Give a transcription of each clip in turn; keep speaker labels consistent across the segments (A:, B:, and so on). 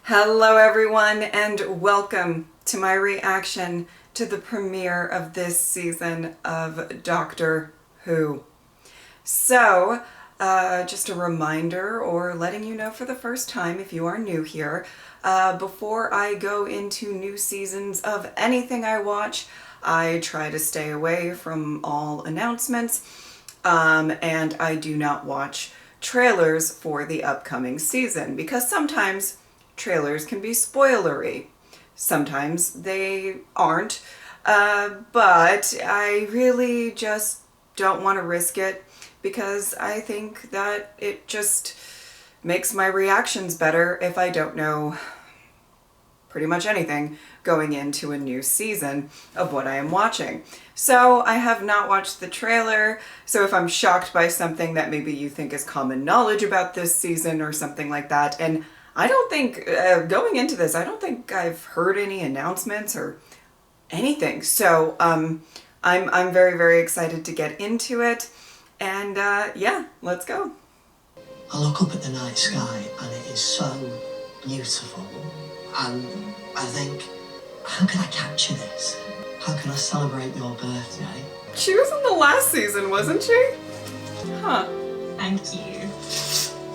A: Hello everyone and welcome to my reaction to the premiere of this season of Doctor Who. So, just a reminder or letting you know for the first time if you are new here, before I go into new seasons of anything I watch, I try to stay away from all announcements, and I do not watch trailers for the upcoming season because sometimes trailers can be spoilery. Sometimes they aren't, but I really just don't want to risk it because I think that it just makes my reactions better if I don't know pretty much anything going into a new season of what I am watching. So I have not watched the trailer, so if I'm shocked by something that maybe you think is common knowledge about this season or something like that, and I don't think, going into this, I don't think I've heard any announcements or anything. So I'm very, very excited to get into it. And yeah, let's go.
B: I look up at the night sky and it is so beautiful. And I think, how can I capture this? How can I celebrate your birthday?
A: She was in the last season, wasn't she? Huh.
C: Thank you.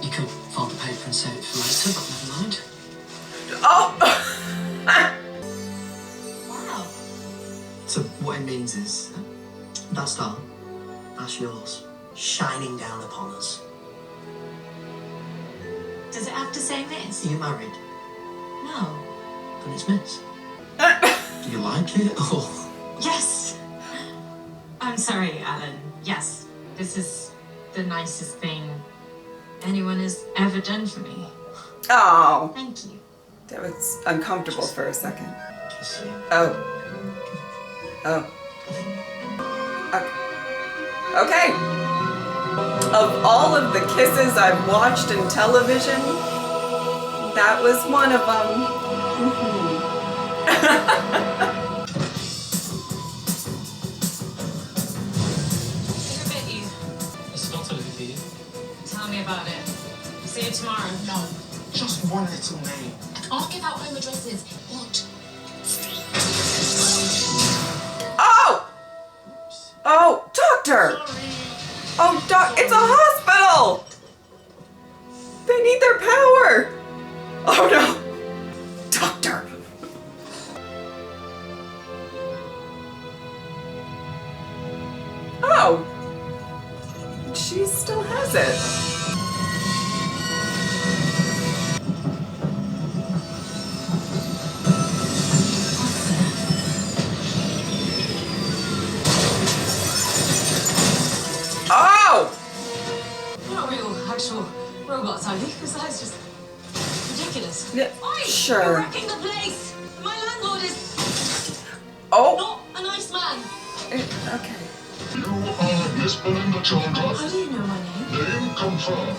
B: You could fold the paper and save it for later, but never mind.
A: Oh!
C: Wow.
B: So what it means is, that star, that's yours, shining down upon us.
C: Does it have to say Miss?
B: Are you married?
C: No.
B: Then it's Miss. Do you like it, or...?
C: Yes. I'm sorry, Alan. Yes. This is the nicest thing anyone has ever done for me.
A: Oh.
C: Thank you.
A: That was uncomfortable for a second.
B: Kiss you.
A: Oh. Oh. Okay. Of all of the kisses I've watched in television, that was one of them.
C: Who bit you?
B: It's not a movie.
C: Tell me about it. See you tomorrow.
B: No, just one little name.
C: I'll give out home addresses. What?
A: Oh! Oh, doctor! Oh, it's a hospital! They need their power! Oh no! Doctor! Oh! She still has it. Oh!
C: Not real, actual robots, are they? Because that's just ridiculous.
A: Yeah,
C: Oi!
A: sure.
C: You're wrecking the place! My landlord is
A: Oh!
C: not a nice man.
A: Okay.
D: You are Miss Belinda Chandra.
C: How do you know my name?
D: Name confirmed.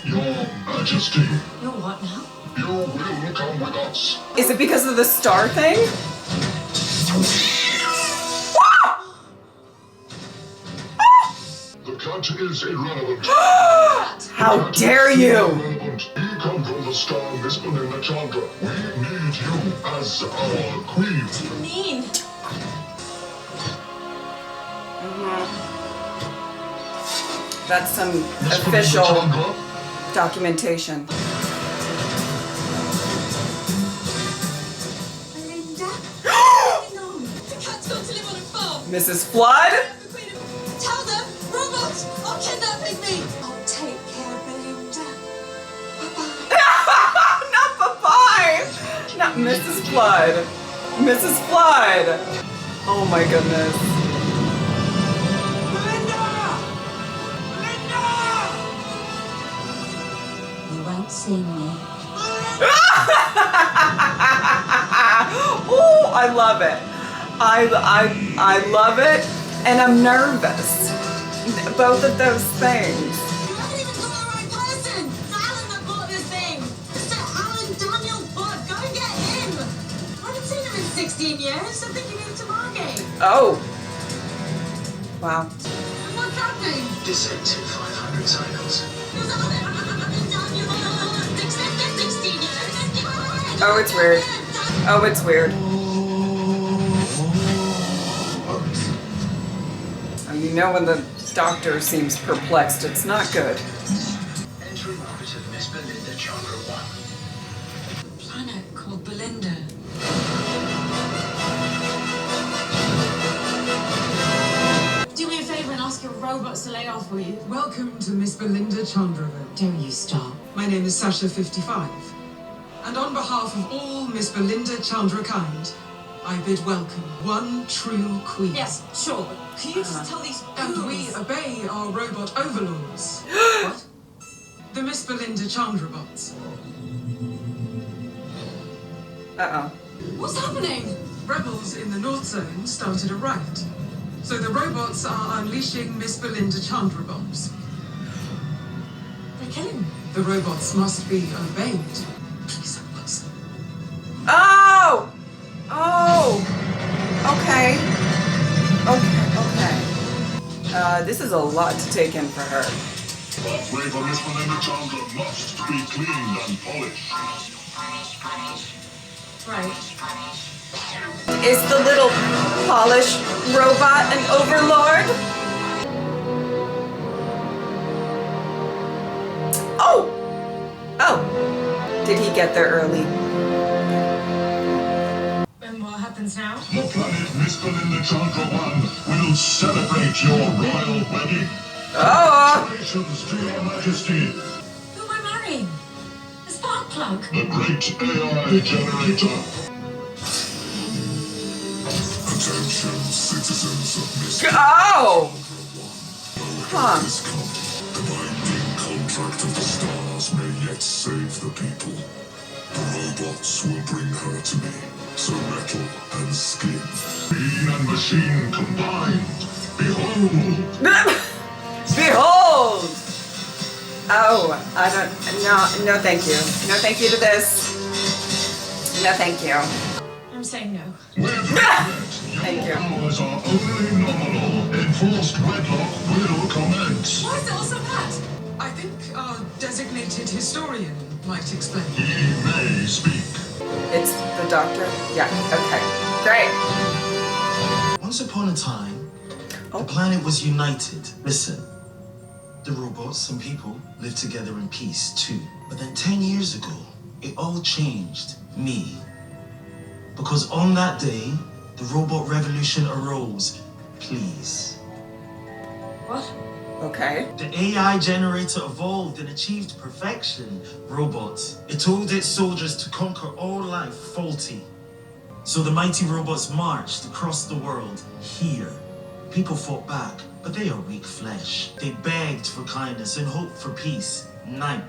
D: Your Majesty.
C: You're what now?
D: You will come with us.
A: Is it because of the star thing?
D: The cat is irrelevant.
A: How dare you!
D: Irrelevant. We come from the star Miss Belinda Chandra. We need you as our queen.
C: What do you mean?
A: That's some
D: Miss
A: official
D: Belinda Chandra.
A: documentation.
C: Belinda? What's going on? The cat's got to live on a farm.
A: Mrs. Flood?
C: Tell them robots are kidnapping me. I'll take care, Belinda. Bye-bye.
A: Not bye-bye! Not Mrs. Flood. Mrs. Flood! Oh my goodness.
C: You won't see me.
A: Oh, I love it. I love it, and I'm nervous. Both of those things.
C: You haven't even got the right person. It's Alan that bought this thing. Mr. Alan Daniel Budd. Go and get him. I haven't seen him in 16 years. I think he moved to Margate.
A: Oh. Wow.
C: And what's happening?
B: Descent to 500 cycles.
C: There's Alan Daniel Budd. 16 years.
A: Oh, it's weird. Oh, it's weird. And you know when the doctor seems perplexed, it's not good.
B: Entry operative Miss Belinda Chandra 1.
C: Planet called Belinda. Do me a favor and ask your robots to lay off, will you?
E: Welcome to Miss Belinda Chandra.
C: Don't you stop.
E: My name is Sasha 55. And on behalf of all Miss Belinda Chandra kind, I bid welcome one true queen.
C: Yes, sure, but can you just tell these
E: And we
C: fools-
E: obey our robot overlords.
C: What?
E: The Miss Belinda Chandra bots.
A: Uh-oh.
C: What's happening?
E: Rebels in the North Zone started a riot. So the robots are unleashing Miss Belinda Chandra bombs.
C: They're killing me.
E: The robots must be obeyed. Please help us.
A: Oh! Oh! Okay. Okay. This is a lot to take in for her.
D: Pathway for Miss Belinda Chandra must be cleaned and polished.
C: Right.
A: Is the little polish robot an overlord? Oh! Oh! Did he get there early?
C: And what happens now?
D: The planet Miss Belinda Chandra 1 will celebrate your royal wedding.
A: Oh!
D: Congratulations to your majesty.
C: Who am I marrying? The spark plug?
D: The great AI generator.
F: Attention, citizens of Miss
A: Oh! Huh.
F: The binding contract of the stars may yet save the people. The robots will bring her to me, so metal and skin.
D: Being and machine combined. Behold.
A: Behold! Oh, I don't. No, thank you. No, thank you to this. No, thank you.
C: I'm saying no.
D: With regret,
A: Thank
D: your
A: you.
D: powers are only nominal. Enforced wedlock will commence.
C: Why is it all so bad?
E: I think our designated historian might explain.
D: He may speak.
A: It's the doctor? Yeah, okay. Great.
B: Once upon a time,
A: Oh.
B: the planet was united. Listen, the robots and people lived together in peace too. But then 10 years ago, it all changed. Me. Because on that day, the robot revolution arose. Please.
C: What?
A: Okay.
B: The AI generator evolved and achieved perfection. Robots. It told its soldiers to conquer all life faulty. So the mighty robots marched across the world. Here. People fought back, but they are weak flesh. They begged for kindness and hoped for peace. Ninth.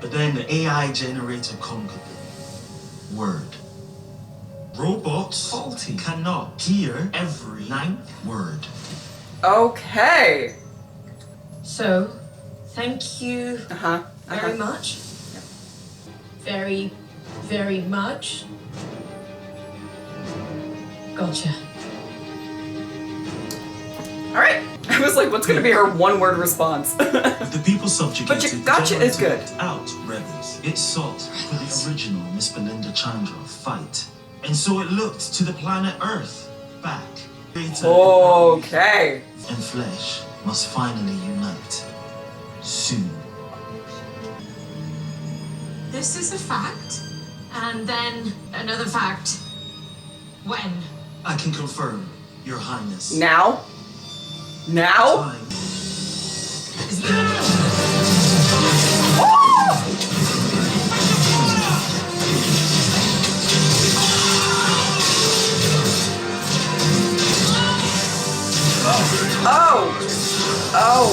B: But then the AI generator conquered them. Word. Robots faulty cannot hear every ninth word.
A: Okay.
C: So, thank you
A: Uh-huh.
C: very much. Very, very much. Gotcha.
A: All right. I was like, what's going to be her one-word response?
B: With the people subjugated,
A: But your gotcha
B: the
A: is good.
B: generator out rebels. It sought for the original Miss Belinda Chandra fight. And so it looked to the planet Earth back. Data
A: Okay.
B: and flesh must finally unite. Soon.
C: This is a fact. And then another fact. When?
B: I can confirm, Your Highness.
A: Now? Now?
B: Time.
A: Oh! Oh!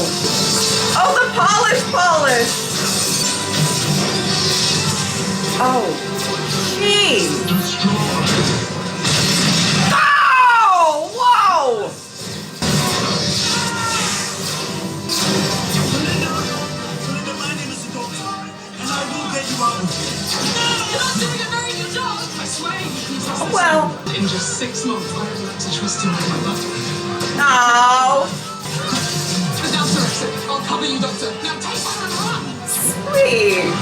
A: Oh, the polish! Oh. Jeez! Oh! Whoa!
B: Belinda, my name is the Doctor, and I will get you out of here.
C: You're not doing a very good job!
E: I swear you can trust this
A: Well.
E: man. In just 6 months, I would like to trust him with my life.
A: Oh!
E: The downstairs exit. I'll cover you, Doctor. Now take one and run!
A: Sweet!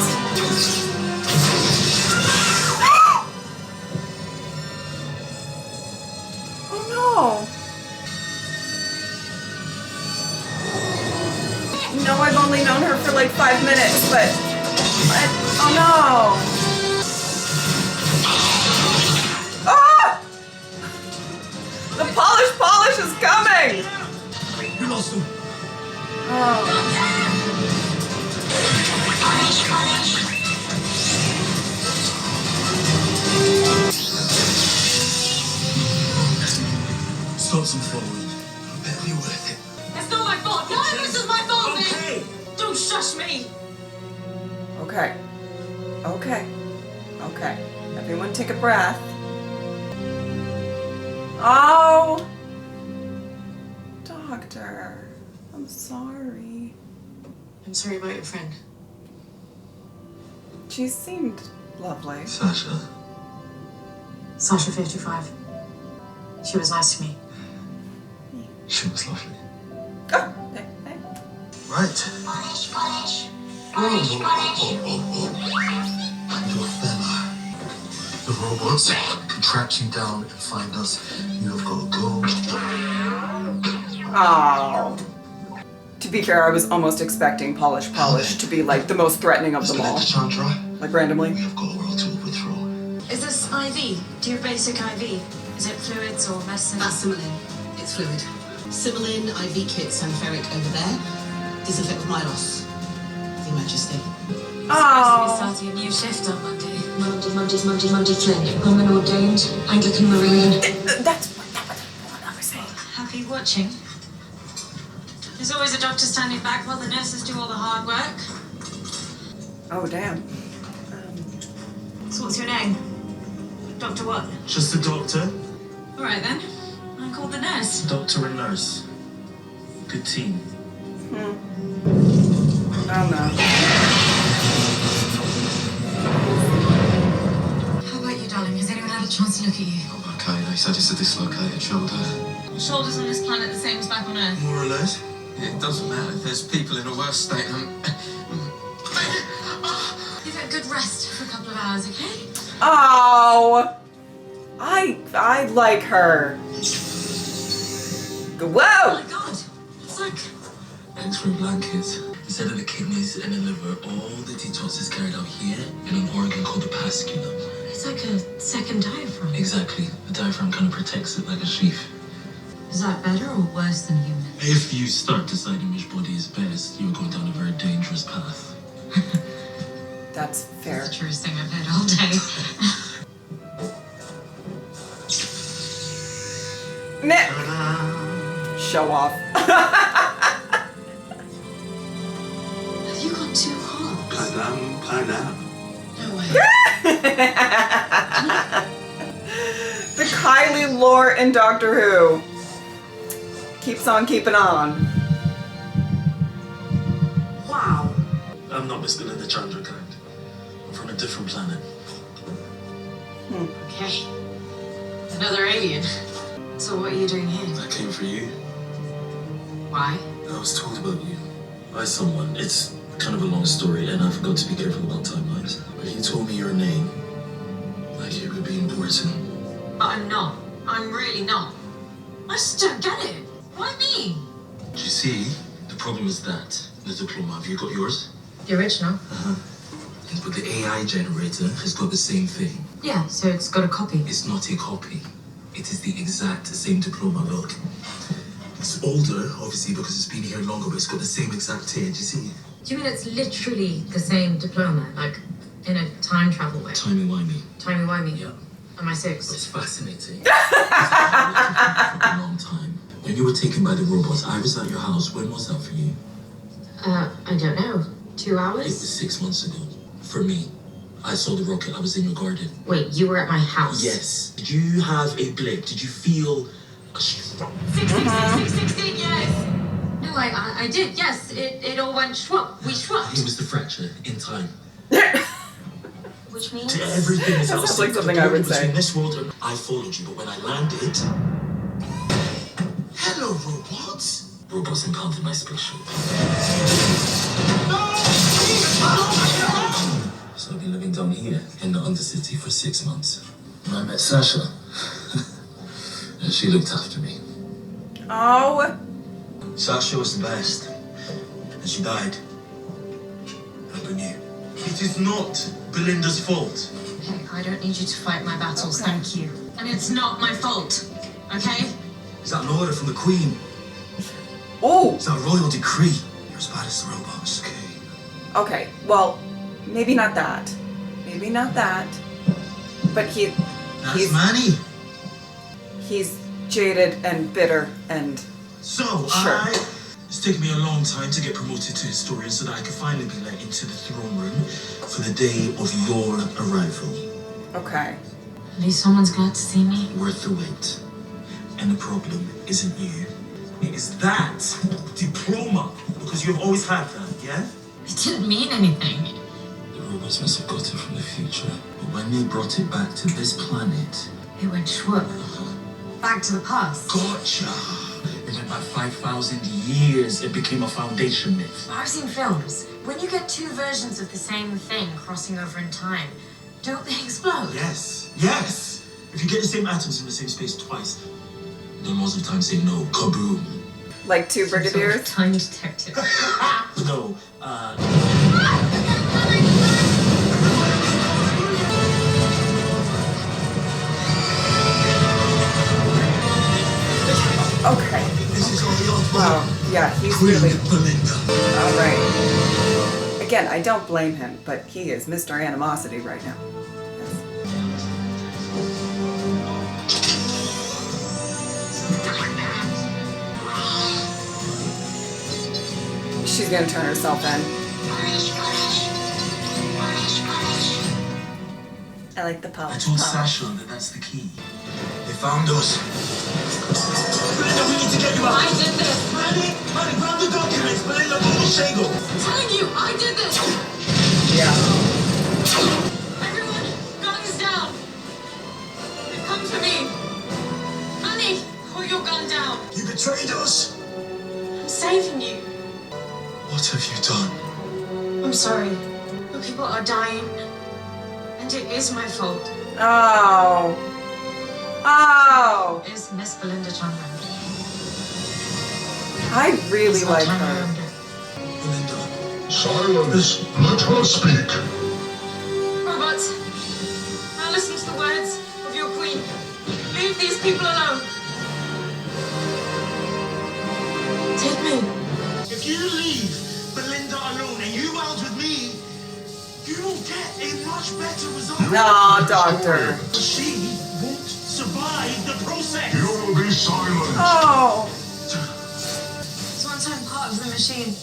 A: 5 minutes, but oh no! Ah! The polish is coming!
B: We lost him. Stop some following. It'll be worth it.
C: It's not my fault. None of this is my fault,
B: Okay.
C: Nick. Don't shush me.
A: Okay. Everyone take a breath. Oh! Doctor, I'm sorry.
E: I'm sorry about your friend.
A: She seemed lovely.
B: Sasha.
E: Sasha 55. She was nice to me.
B: She was lovely.
A: Oh, hey.
B: Right. Your fella. The robots can track you down and find us. You've got to go.
A: Oh. To be fair, I was almost expecting Polish to be like the most threatening of them all.
B: Chandra,
A: Like randomly.
B: we have got a world to overthrow.
C: Is this IV? Do you have basic IV? Is it fluids or medicine?
E: That's Similin. It's fluid. Similin, IV kits, and ferric over there. Disinfect with Milos. Your Majesty.
C: We're
A: Oh.
C: starting a new shift on Monday.
G: Monday Flynn. I'm an ordained Anglican Marine.
A: That's what I was saying.
C: Happy watching. There's always a doctor standing back while the nurses do all the hard work.
A: Oh, damn.
C: So what's your name? Doctor what?
B: Just a doctor,
C: All right then. I'm called the nurse.
B: doctor and nurse. Good team.
A: Oh, no.
C: How about you, darling? Has anyone had a chance to look at you?
H: Okay, they said it's a dislocated shoulder.
C: Shoulders on this planet the same as back on Earth.
B: More or less.
H: It doesn't matter. There's people in a worse state than...
C: Give it a good rest for a couple of hours, okay?
A: Oh. I like her.
C: Oh
A: Whoa!
C: my god! It's like
H: X-ray blankets. Instead of the kidneys and the liver, all the detox is carried out here in an organ called the pasculum.
C: it's like a second diaphragm.
H: Exactly. The diaphragm kind of protects it like a sheath.
C: Is that better or worse than human?
H: If you start deciding which body is best, you're going down a very dangerous path.
A: That's fair.
C: The truest thing I've heard all day.
A: Nick! Show off.
C: Have you got too hot?
H: Panam.
C: No way.
A: The Kylie lore in Doctor Who keeps on keeping on.
C: Wow.
B: I'm not Miss Belinda Chandra kind. I'm from a different planet.
C: Okay. Another alien. So what are you doing here?
B: I came for you.
C: Why?
B: I was told about you by someone. It's kind of a long story, and I forgot to be careful about timelines. But he told me your name, like it would be important.
C: But I'm not. I'm really not. I just don't get it. Why me?
B: Do you see? The problem is that the diploma. Have you got yours?
C: The original?
B: But the AI generator has got the same thing.
C: Yeah, so it's got a copy.
B: It's not a copy. It is the exact same diploma. Look. It's older, obviously, because it's been here longer, but it's got the same exact thing. Do you see?
C: Do you mean it's literally the same diploma? Like, in a time travel way?
B: Timey-wimey.
C: Timey-wimey?
B: Yeah.
C: Am I six?
B: It's fascinating. It's for a long time. When you were taken by the robots, I was at your house. When was that for you?
C: I don't know. 2
B: It
C: hours?
B: was 6 months ago. For me. I saw the rocket. I was in your garden.
C: Wait, you were at my house?
B: Yes. Did you have a blip? Did you feel a strong...
C: 16 years! No, I did, yes. It all went schwupp. We
B: It
C: schwupped.
B: was the fracture in time.
C: Which means?
B: Everything is
A: That
B: out
A: sounds like
B: sync.
A: something
B: The
A: I
B: border
A: would say.
B: between this world and I followed you, but when I landed... Hello, robots! Robots encountered my spaceship. So I've been living down here in the Undercity for 6 months. And I met Sasha. And she looked after me.
A: Oh.
B: Sasha was the best. And she died. It is not Belinda's fault.
C: Hey, I don't need you to fight my battles, thank you. And it's not my fault, okay?
H: Is that an order from the Queen?
A: Oh!
H: Is that a royal decree? You're as bad as the robots.
A: Okay, well, maybe not that. Maybe not that. But
B: That's Manny.
A: he's jaded and bitter and
B: So,
A: sure.
B: It's taken me a long time to get promoted to historian so that I could finally be let into the throne room for the day of your arrival.
A: Okay.
C: At least someone's glad to see me.
B: Worth the wait. And the problem isn't you. It is that diploma. Because you've always had that, yeah?
C: It didn't mean anything.
H: The robots must have got it from the future. But when they brought it back to this planet...
C: It went schwupp. Back to the past.
B: Gotcha. It went back 5,000 years. It became a foundation myth.
C: I've seen films. When you get two versions of the same thing crossing over in time, don't they explode?
B: Yes. Yes. If you get the same atoms in the same space twice,
H: The laws of time say no. Kaboom.
A: Like two brigadiers?
C: Time detective.
B: no,
A: Okay.
B: this is all your fault.
A: Wow. Yeah, he's
B: Queen
A: really...
B: Belinda.
A: All right. Again, I don't blame him, but he is Mr. Animosity right now. Yes. She's gonna turn herself in. I like the
B: I
A: polish.
B: told Sasha that that's the key.
H: They found us.
B: Belinda, we need to get you out.
C: I did this.
B: Manny, grab the documents. Belinda, move the Shago.
C: I'm telling you, I did this.
A: Yeah.
C: Everyone, guns down. They've come for me. Honey, put your gun down.
B: You betrayed us.
C: I'm saving you.
B: What have you done?
C: I'm sorry. The people are dying. And it is my fault.
A: Oh. Oh.
C: It's Miss Belinda Chandra.
A: I really
C: It's
A: like
C: not
A: her.
C: Chandra.
B: Belinda.
D: Silence! Let her speak!
C: Robots, now listen to the words of your queen. Leave these people alone. Take me.
B: If you leave Belinda alone and you out with me, you will get a much better result.
A: No, doctor.
B: She won't survive the process.
D: You will be silent!
A: Oh.
C: So once I'm part of the machine,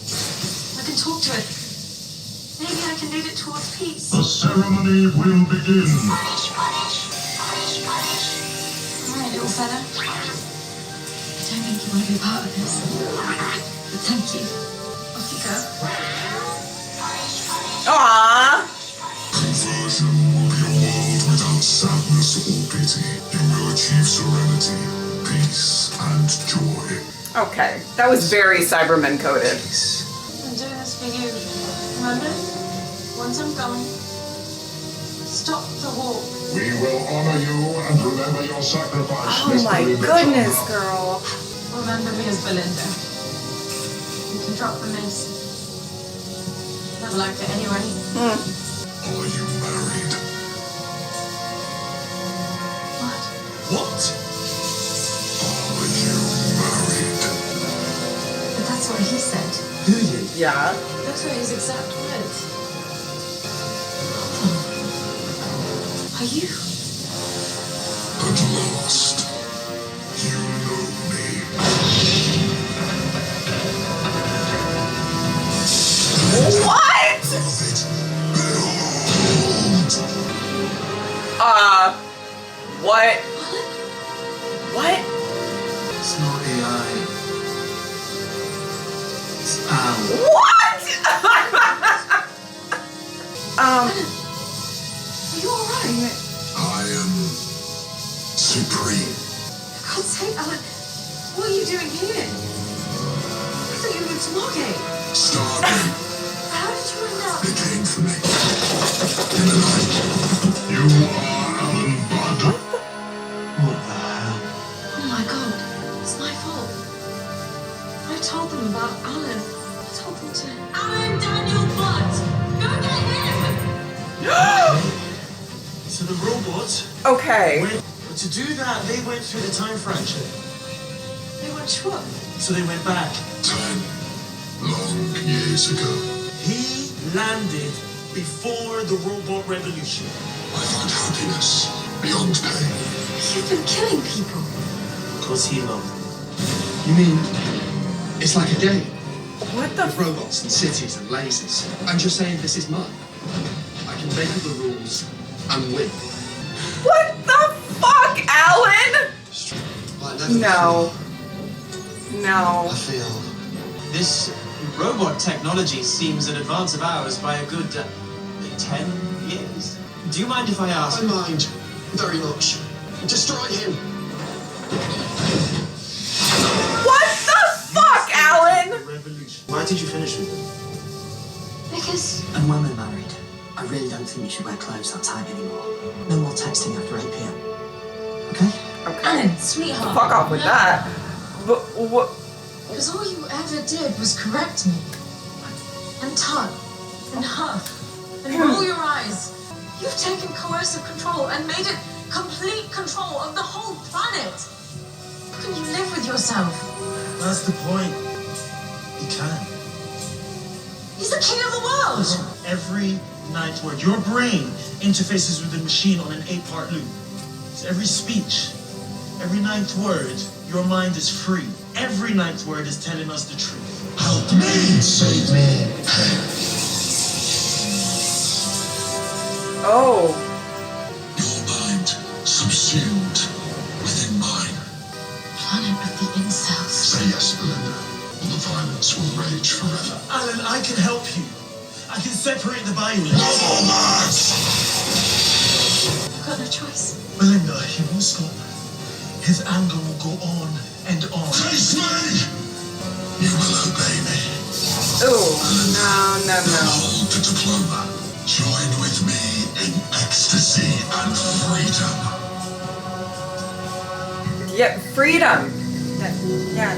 C: I can talk to it. Maybe I can lead it towards peace.
D: The ceremony will begin!
C: Alright, little fella. I don't think you want to be part of this. But thank you. Off you go.
A: Aww.
F: Conversion will be a world without sadness or pity. You will achieve serenity, peace, and joy.
A: Okay, that was very Cyberman coded.
C: I'm doing this for you. Remember? Once I'm gone, stop the war.
D: We will honor you and remember your sacrifice,
A: Oh
D: Miss
A: my
D: Belinda
A: goodness,
D: Chandra.
A: girl.
C: Remember me as Belinda. You can drop the miss. Never liked it anyway.
F: Are you married?
C: What?
B: What?
F: Are you married?
C: But that's what he said.
A: Yeah.
C: Those were his exact words. Are you?
F: At last, you know me.
A: What?
F: Beloved, behold!
A: What? What?
H: It's not AI. It's Al.
A: What?
C: Are you alright?
F: I am supreme.
C: For God's sake, Alan, what are you doing here? I thought you moved to Margate.
F: Stargate,
C: How did you end up?
F: they came for me. In the night.
D: You are Alan Budd.
B: What the hell?
C: Oh my God, it's my fault. I told them about Alan. I told them to... Alan Daniel Budd! Go get him!
B: So the robots
A: Okay.
B: but to do that, they went through the time fracture.
C: They went what?
B: So they went back.
F: 10 long years ago.
B: He landed before the robot revolution.
F: I find happiness beyond pain.
C: You've been killing people.
B: Because he loved them.
I: You mean it's like a game
A: What the
I: with robots and cities and lasers? And you're saying this is mine? I can make up the rules and win.
A: What the fuck, Alan?
I: Like never
A: No.
I: before,
A: No.
I: I feel
B: This robot technology seems an advance of ours by a good 10 years. Do you mind if I ask?
I: I mind very much. Destroy him.
A: What the fuck, Alan?
B: Revolution. Why did you finish with him?
C: Because
J: And when we're married, I really don't think you should wear clothes that tight anymore. No more texting after 8 p.m. Okay?
A: Okay.
C: Alan, sweetheart.
A: Fuck off with that. But what?
C: Because all you ever did was correct me. And tug. And hug. And roll your eyes. You've taken coercive control and made it complete control of the whole planet. How can you live with yourself?
B: That's the point. He can.
C: He's the king of the world.
B: Every ninth word. Your brain interfaces with the machine on an 8-part loop. So every speech, every ninth word, your mind is free. Every ninth word is telling us the truth.
F: Help me! Save me!
A: Oh.
F: Your mind subsumed within mine.
C: Planet of the incels.
F: Say yes, Belinda, or the violence will rage forever.
B: Alan, I can help you. I can separate the violence.
C: I've got no choice.
B: Belinda, he won't stop. His anger will go on and on.
F: Face me! You will obey me.
A: Oh. No.
F: Hold the diploma. Join with me in ecstasy and freedom.
A: Yeah, freedom. Yeah.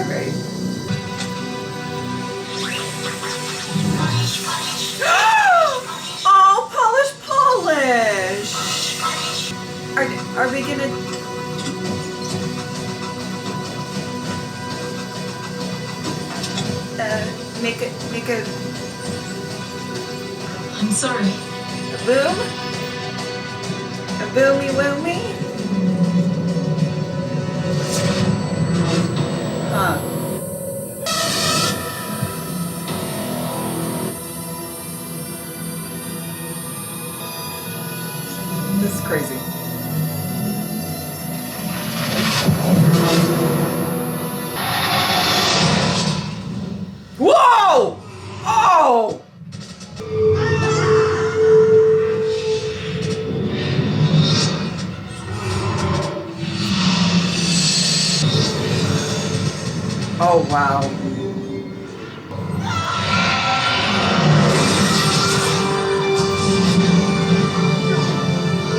A: Okay. Oh, polish. Are we gonna? Make a
C: I'm sorry.
A: boom? A boomy woomy? Huh. This is crazy. Whoa! Oh! Oh, wow.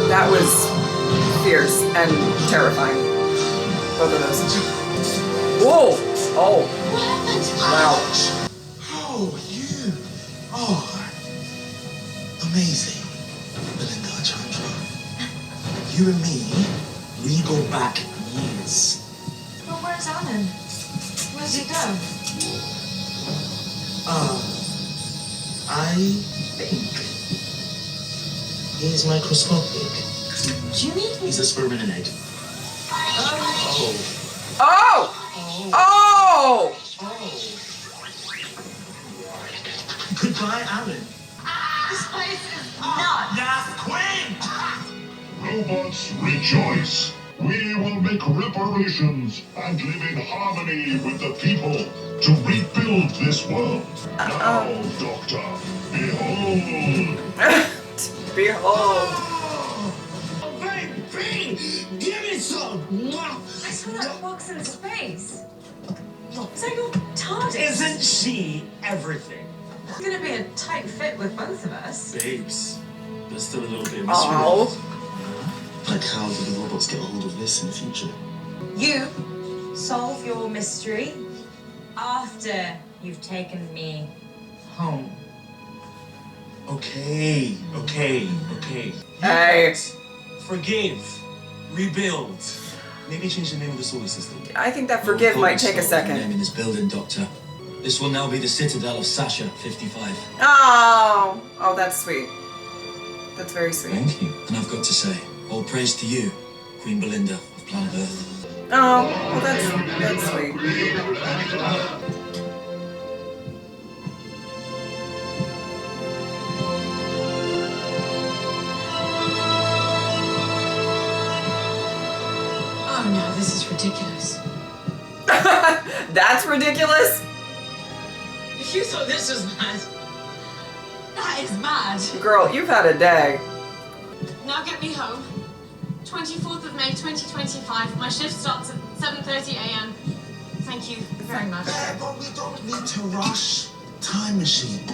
A: That was fierce and terrifying. Both of those. Whoa! Oh. Wow.
B: Oh, you are amazing, Belinda Chandra. You and me, we go back years.
C: Well, where's Alan? Where's he go?
B: I think he's microscopic.
C: Do you mean
B: He's a sperm and an egg. Oh.
A: Oh! Oh!
B: Goodbye, Alan.
C: this place is nuts?
B: Yes, Queen!
D: Robots, rejoice! We will make reparations and live in harmony with the people to rebuild this world. Now, Doctor, behold!
A: Behold.
B: Baby, give me some!
C: I saw that box in space. Is that your TARDIS?
B: Isn't she everything?
C: It's gonna be a tight fit with both of us.
B: Babes, there's still a little bit of
A: mystery. Oh.
B: Like, how do the robots get a hold of this in the future?
K: You solve your mystery after you've taken me home.
B: Okay.
A: Hey.
B: Forgive. Rebuild. Maybe change the name of the solar system.
A: I think that forgive might take a second.
H: Name in this building, Doctor. This will now be the Citadel of Sasha, 55.
A: Oh, that's sweet. That's very sweet.
H: Thank you. And I've got to say, all praise to you, Queen Belinda of planet Earth.
A: Oh, well, that's sweet.
C: Oh no, this is ridiculous.
A: That's ridiculous?
C: If you thought this was mad, that is mad.
A: Girl, you've had a day.
C: Now get me home. 24th of May 2025. My shift starts at 7:30 a.m. Thank you very much.
B: Yeah, but we don't need to rush. Time machine.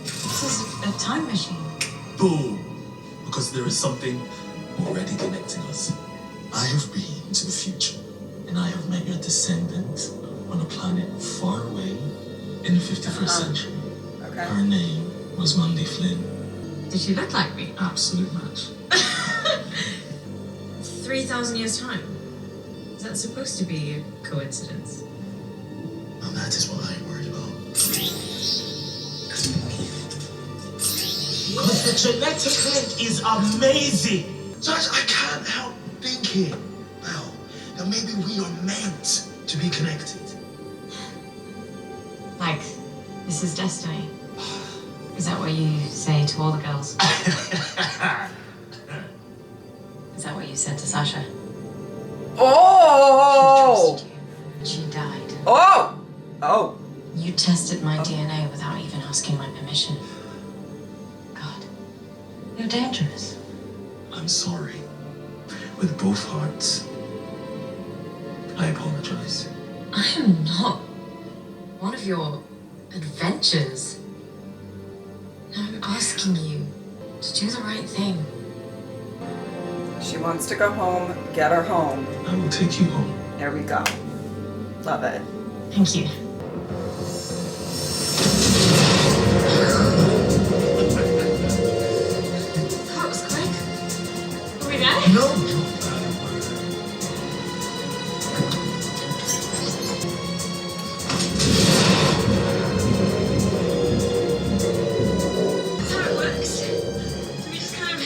C: This is a time machine.
B: Boom. Because there is something already connecting us.
H: I have been to the future, and I have met your descendant on a planet far away in the 51st century.
A: Okay.
H: Her name was Monday Flynn.
C: Did she look like me?
H: Absolute match.
C: 3,000 years time. Is that supposed to be a coincidence?
H: Well, that is what I'm worried about.
B: Because the genetic link is amazing. Judge, I can't help thinking, well, that maybe we are meant to be connected.
C: Like, this is destiny. Is that what you say to all the girls? Is that what you said to Sasha?
A: Oh!
C: She died.
A: Oh! Oh.
C: You tested my DNA without even asking my permission. God, you're dangerous.
H: I'm sorry. With both hearts. I apologize.
C: I am not one of your adventures. I'm asking you to do the right thing.
A: She wants to go home. Get her home.
H: I will take you home.
A: There we go. Love it.
C: Thank you. That was quick. Are we there?
B: No.
C: That's how it works. So we just kind of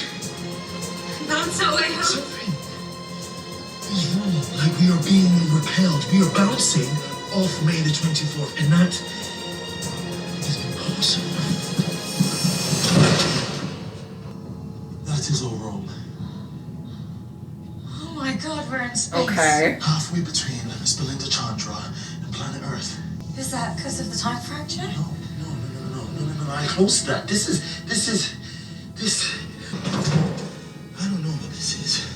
C: bounce our way home.
B: Something is wrong. Like we are being repelled. We are bouncing off May the 24th, and that is impossible. That is all wrong.
C: Oh my God, we're in space.
A: Okay.
B: Halfway between Miss Belinda Chandra and planet Earth.
C: Is that because of the time fracture?
B: No. I closed that. This. I don't know what this is.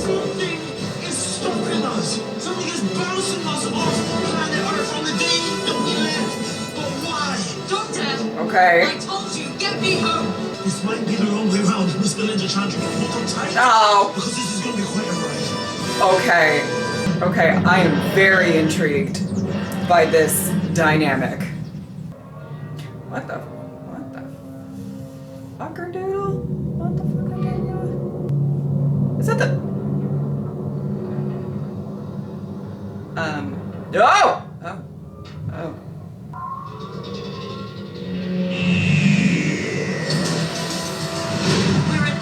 B: Something is stopping us. Something is bouncing us off planet Earth on the day that we left. But why?
C: Doctor!
A: Okay.
C: I told you, get me home!
B: This might be the wrong way around, Miss Belinda Chandra, but hold on tight.
A: Oh.
B: Because this is going to be quite a ride.
A: Okay. Okay, I am very intrigued by this dynamic. What the fucker doodle? What the fucker doodle? Is that the... Oh! Oh.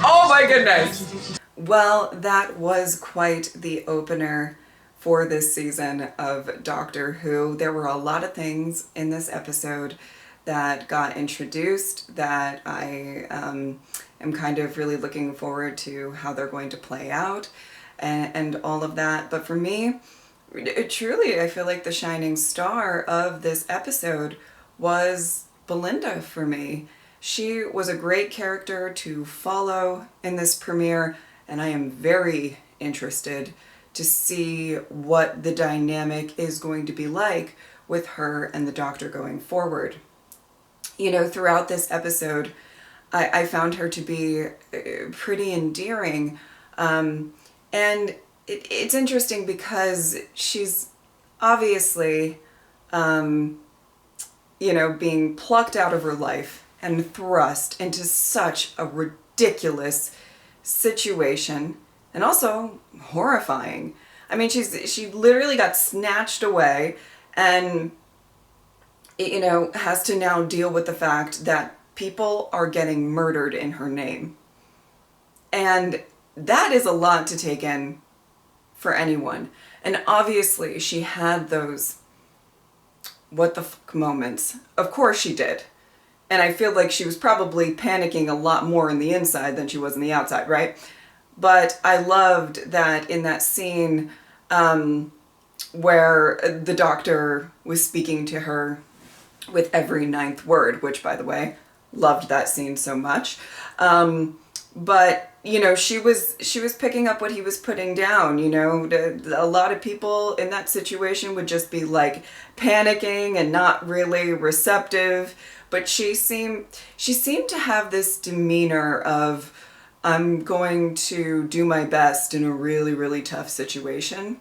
A: Oh my goodness! Well, that was quite the opener for this season of Doctor Who. There were a lot of things in this episode that got introduced that I am kind of really looking forward to how they're going to play out and all of that. But for me, truly, I feel like the shining star of this episode was Belinda for me. She was a great character to follow in this premiere, and I am very interested to see what the dynamic is going to be like with her and the Doctor going forward. You know, throughout this episode, I found her to be pretty endearing, and it's interesting because she's obviously, being plucked out of her life and thrust into such a ridiculous situation, and also horrifying. I mean, she literally got snatched away and, has to now deal with the fact that people are getting murdered in her name. And that is a lot to take in for anyone. And obviously she had those what the fuck moments. Of course she did. And I feel like she was probably panicking a lot more in the inside than she was in the outside, right? But I loved that in that scene where the doctor was speaking to her with every ninth word, which, by the way, loved that scene so much. But, she was picking up what he was putting down. A lot of people in that situation would just be like panicking and not really receptive. But she seemed to have this demeanor of, I'm going to do my best in a really, really tough situation.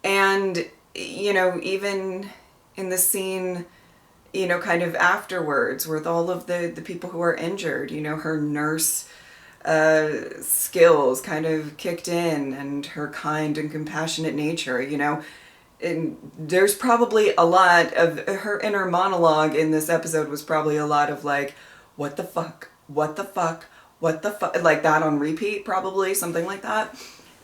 A: And, even in the scene, kind of afterwards with all of the people who are injured, her nurse skills kind of kicked in, and her kind and compassionate nature, and there's probably a lot of her inner monologue in this episode was probably a lot of like, what the fuck, like that on repeat, probably something like that.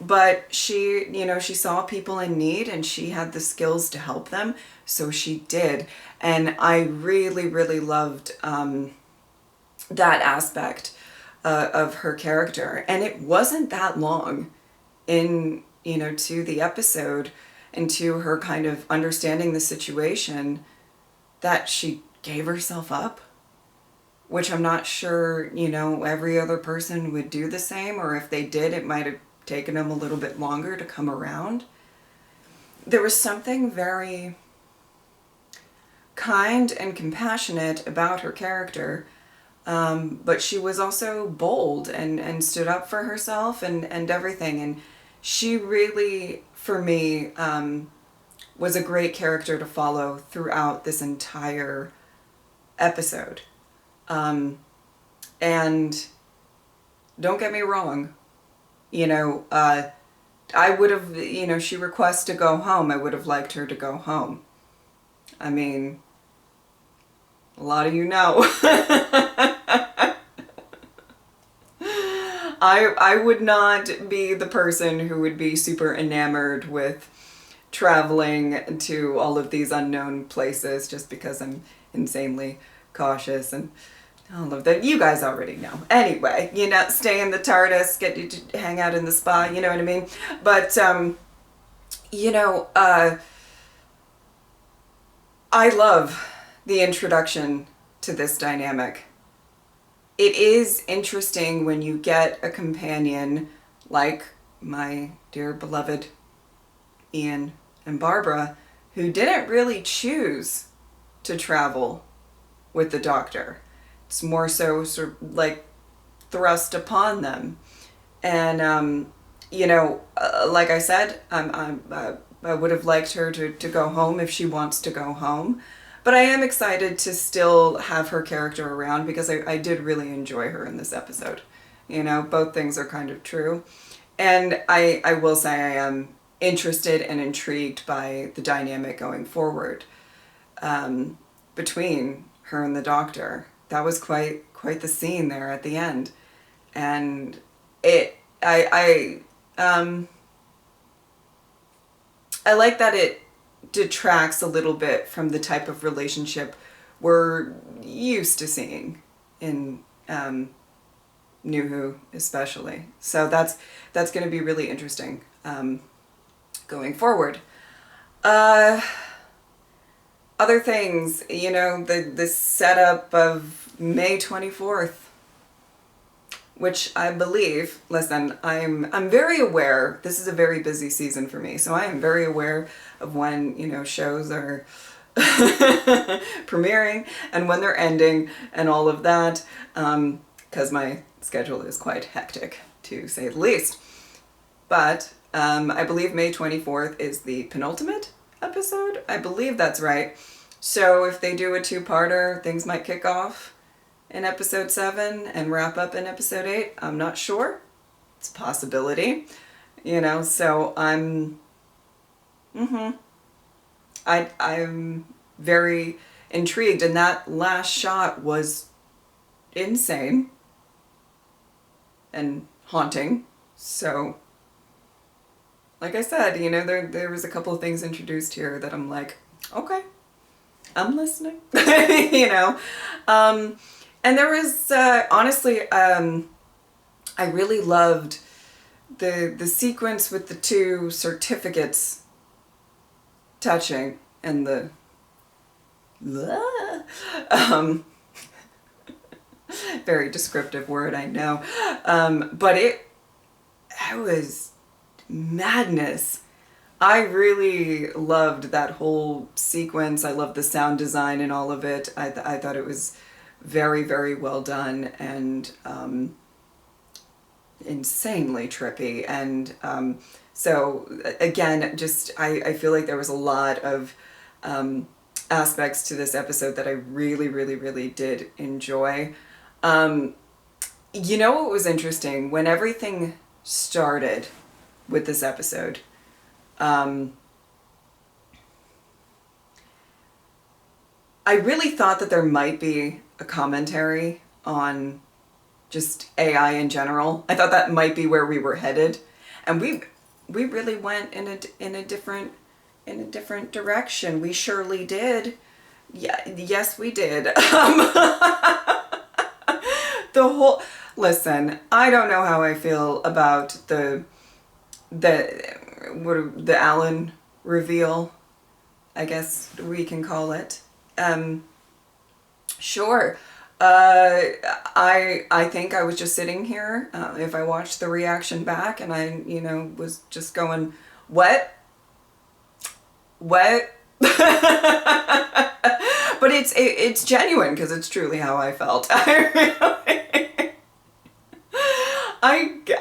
A: But she, she saw people in need and she had the skills to help them. So she did. And I really, really loved that aspect of her character. And it wasn't that long to the episode and to her kind of understanding the situation that she gave herself up, which I'm not sure, every other person would do the same, or if they did, it might have taken them a little bit longer to come around. There was something very kind and compassionate about her character, but she was also bold and stood up for herself and everything. And she really, for me, was a great character to follow throughout this entire episode. And don't get me wrong, I would have, she requests to go home. I would have liked her to go home. I mean, a lot of you know. I would not be the person who would be super enamored with traveling to all of these unknown places just because I'm insanely cautious and all of that. You guys already know. Anyway, stay in the TARDIS, get you to hang out in the spa, you know what I mean? But, I love the introduction to this dynamic. It is interesting when you get a companion like my dear beloved Ian and Barbara, who didn't really choose to travel with the Doctor. It's more so sort of like thrust upon them. And, like I said, I would have liked her to go home if she wants to go home. But I am excited to still have her character around because I did really enjoy her in this episode. Both things are kind of true. And I will say I am interested and intrigued by the dynamic going forward between her and the Doctor. That was quite the scene there at the end. And I like that it detracts a little bit from the type of relationship we're used to seeing in New Who especially. So that's going to be really interesting going forward. Other things, the setup of May 24th, which I believe, listen, I'm very aware, this is a very busy season for me, so I am very aware of when, shows are premiering and when they're ending and all of that, because my schedule is quite hectic, to say the least. But I believe May 24th is the penultimate episode. I believe that's right. So if they do a two-parter, things might kick off in episode 7 and wrap up in episode 8. I'm not sure. It's a possibility. You know, so I'm very intrigued, and that last shot was insane and haunting. So, like I said, you know, there was a couple of things introduced here that I'm like, okay, I'm listening, you know. And there was, honestly, I really loved the sequence with the 2 certificates touching and the very descriptive word, I know, but it was madness. I really loved that whole sequence. I loved the sound design and all of it. I thought it was very, very well done and insanely trippy. And so again, just I feel like there was a lot of aspects to this episode that I really, really, really did enjoy. You know what was interesting? When everything started with this episode, I really thought that there might be a commentary on just AI in general. I thought that might be where we were headed, and we really went in a different direction. We surely did. Yeah, yes, we did. Listen, I don't know how I feel about the Allen reveal, I guess we can call it. Sure. I think I was just sitting here, if I watched the reaction back, and I, you know, was just going, what? But it's genuine, because it's truly how I felt.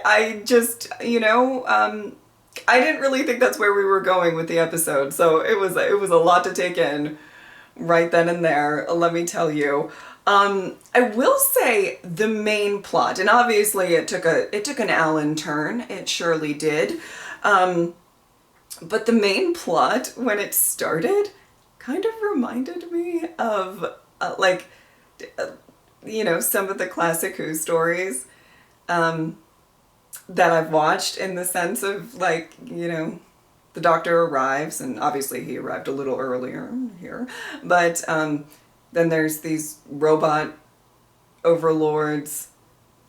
A: I just, you know, I didn't really think that's where we were going with the episode, so it was a lot to take in right then and there, let me tell you. I will say the main plot, and obviously it took an Allen turn, it surely did, but the main plot, when it started, kind of reminded me of, you know, some of the classic Who stories that I've watched, in the sense of, like, you know, the Doctor arrives, and obviously he arrived a little earlier here, but then there's these robot overlords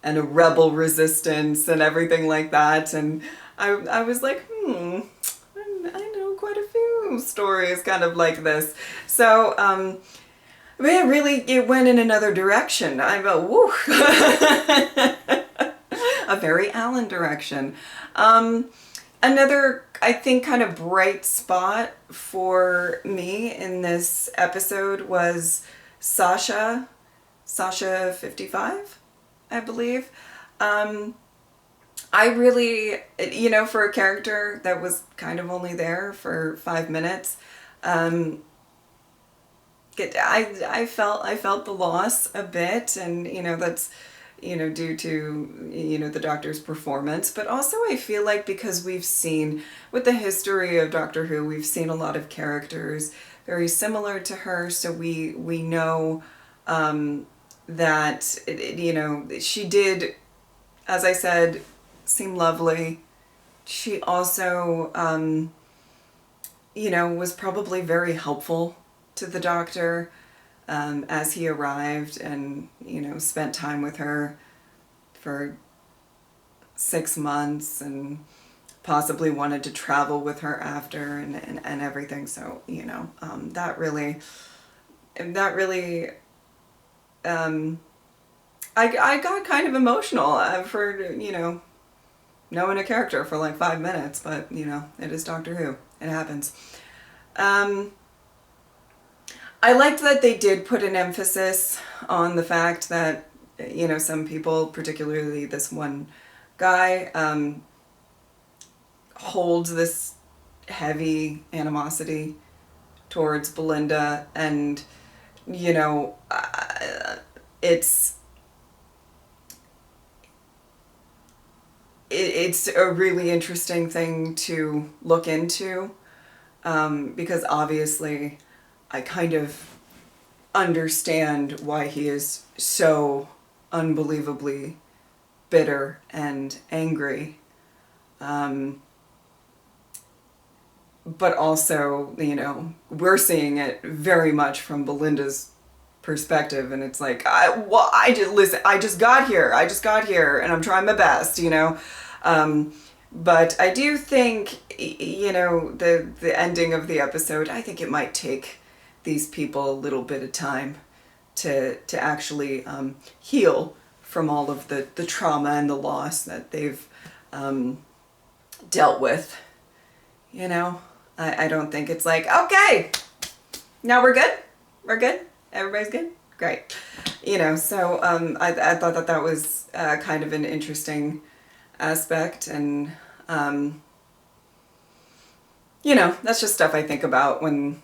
A: and a rebel resistance and everything like that, and I was like, I know quite a few stories kind of like this. So, it went in another direction. I go, woo! A very Allen direction. Another, I think, kind of bright spot for me in this episode was Sasha 55, I believe. I really, you know, for a character that was kind of only there for 5 minutes, I felt the loss a bit, and, you know, that's, you know, due to, you know, the Doctor's performance, but also I feel like because we've seen, with the history of Doctor Who, we've seen a lot of characters very similar to her, so we know that, you know, she did, as I said, seem lovely. She also, you know, was probably very helpful to the Doctor as he arrived, and, you know, spent time with her for 6 months, and possibly wanted to travel with her after, and everything. So, you know, that really, I got kind of emotional for, you know, knowing a character for like 5 minutes, but, you know, it is Doctor Who. It happens. I liked that they did put an emphasis on the fact that, you know, some people, particularly this one guy, holds this heavy animosity towards Belinda, and you know, it's a really interesting thing to look into, because obviously I kind of understand why he is so unbelievably bitter and angry. But also, you know, we're seeing it very much from Belinda's perspective, and it's like, I just got here, and I'm trying my best, you know. But I do think, you know, the ending of the episode, I think it might take these people a little bit of time to actually heal from all of the trauma and the loss that they've dealt with, you know. I don't think it's like, okay, now we're good, everybody's good, great, you know. So I thought that was kind of an interesting aspect, and you know, that's just stuff I think about when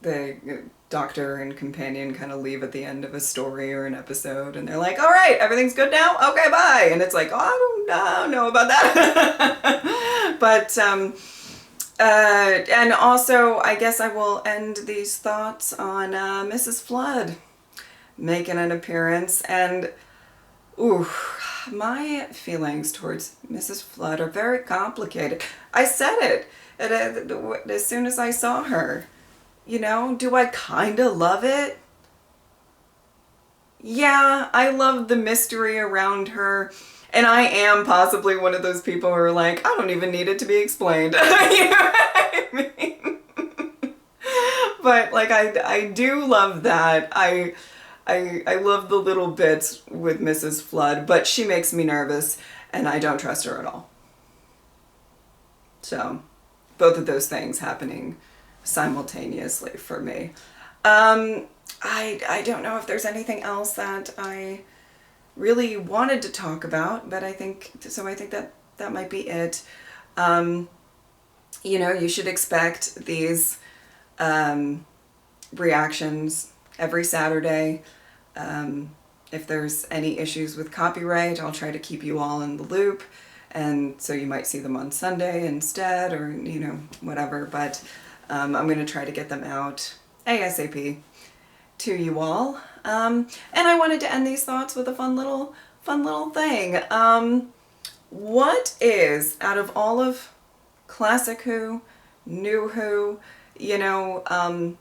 A: the doctor and companion kind of leave at the end of a story or an episode, and they're like, all right, everything's good now, okay, bye. And it's like, oh, I don't know about that. But and also, I guess I will end these thoughts on Mrs. Flood making an appearance. And ooh, my feelings towards Mrs. Flood are very complicated. I said it as soon as I saw her. You know, do I kind of love it? Yeah, I love the mystery around her. And I am possibly one of those people who are like, I don't even need it to be explained. You know what I mean? But like, I do love that. I love the little bits with Mrs. Flood, but she makes me nervous, and I don't trust her at all. So, both of those things happening simultaneously for me. I don't know if there's anything else that I really wanted to talk about, but I think that might be it. You know, you should expect these reactions every Saturday. If there's any issues with copyright, I'll try to keep you all in the loop, and so you might see them on Sunday instead, or you know, whatever. But I'm going to try to get them out ASAP to you all. And I wanted to end these thoughts with a fun little thing. What is, out of all of classic Who, new Who, you know,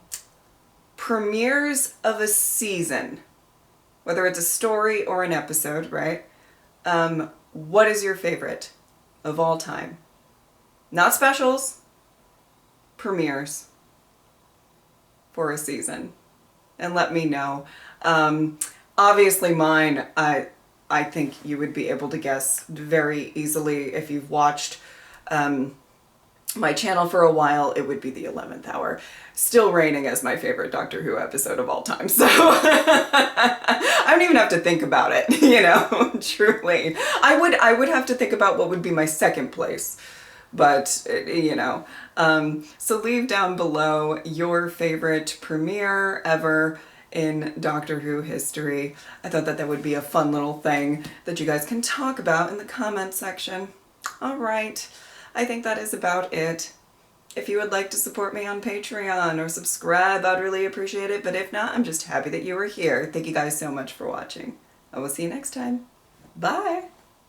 A: premieres of a season, whether it's a story or an episode, right? What is your favorite of all time? Not specials, premieres for a season. And let me know. Obviously mine, I think you would be able to guess very easily if you've watched my channel for a while. It would be the 11th Hour, still reigning as my favorite Doctor Who episode of all time. So I don't even have to think about it, you know. Truly, I would have to think about what would be my second place, but you know. So leave down below your favorite premiere ever in Doctor Who history. I thought that would be a fun little thing that you guys can talk about in the comment section. All right, I think that is about it. If you would like to support me on Patreon or subscribe, I'd really appreciate it. But if not, I'm just happy that you were here. Thank you guys so much for watching. I will see you next time. Bye.